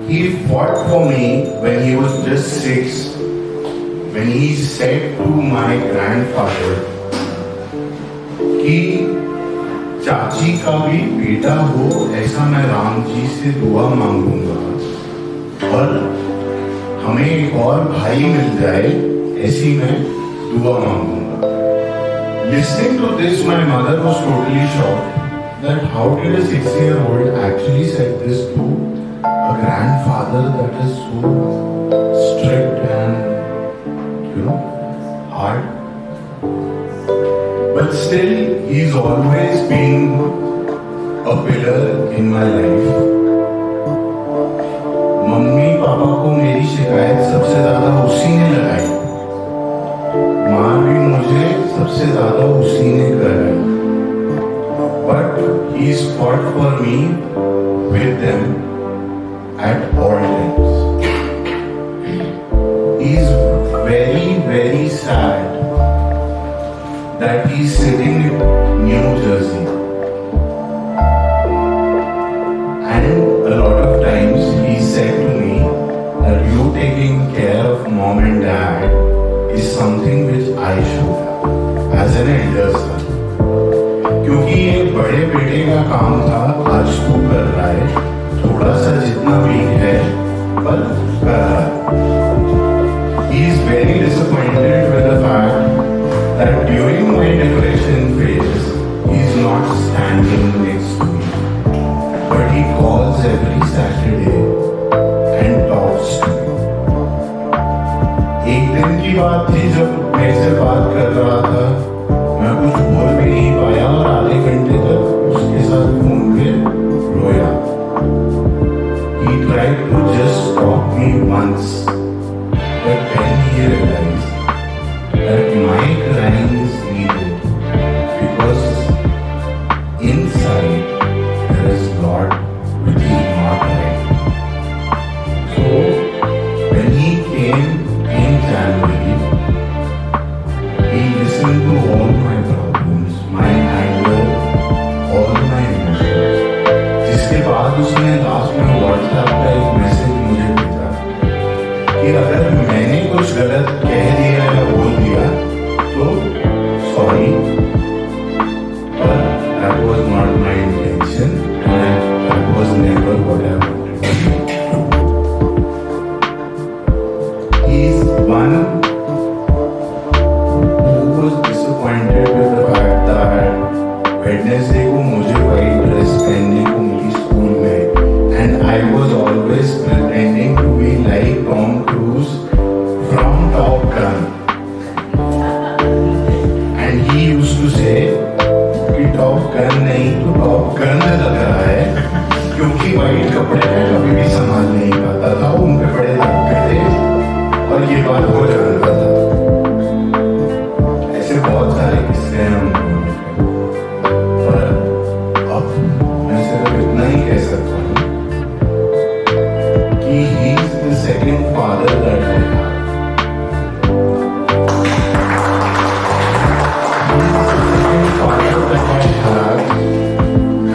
he fought for me when he was just 6, when he said to my grandfather कि चाची का भी बेटा हो ऐसा मैं राम जी से दुआ मांगूंगा और हमें एक और भाई मिल जाए ऐसी मैं दुआ मांगूंगा. Listening to this, my mother was totally shocked that how did a 6-year-old actually said this to a grandfather that is so strict and hard. But still, he's always been a pillar in my life. Mummy papa को मेरी शिकायत सबसे ज्यादा उसी ने लगाई, माँ भी मुझे सबसे ज्यादा उसी ने कराई. But he's fought for me with them at all times. He's very, very sad that he's sitting in New Jersey. And a lot of times he said to me that you taking care of mom and dad is something which I should have as an elder son. क्योंकि ये बड़े बेटे का काम था, आज तू कर रहा है, थोड़ा सा जितना भी है पर कर रहा है. He is very disappointed with the fact that during my depression phase, he is not standing next to me, but he calls every Saturday and talks to me. एक दिन की बात थी जब मेरे से बात कर रहा था, मैं कुछ बोल भी नहीं पाया और आधे घंटे तक उसके साथ फोन पे रोया. He tried to just stop me once, but then he realized that my crying is needed because inside there is God which is not right. So when he came in January, he listened to all my problems, my anger, all my emotions. जिसके बाद उसने last में WhatsApp का एक message मुझे भेजा कि अगर मैंने कुछ गलत कह दिया या बोल दिया तो sorry, but that was not my intention and that was never what I wanted. He's one disappointed with the fact that Wednesday को मुझे white dress पहनने को मिली स्कूल में, and I was always pretending to be like Tom Cruise from Top Gun, and he used to say कि Top Gun नहीं तो Top Gun लग रहा है, क्योंकि white कपड़े में कभी भी संभाल नहीं पाता था, उन पे बड़े धब्बे थे और ये बात हो जानता था. बहुत सारे किस्से हैं हम दोनों के, पर अब मैं सिर्फ इतना ही कह सकता हूँ कि he is the second father that I have. He is the second father that I have,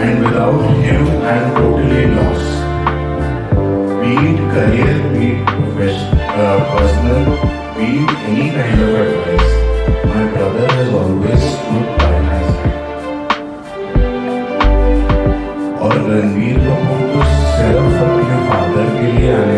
and without him I am totally lost. Be it career, be it personal, be it any kind of advice, my brother has always stood by my side. और रणवीर कपूर तो सिर्फ अपने father के लिए आने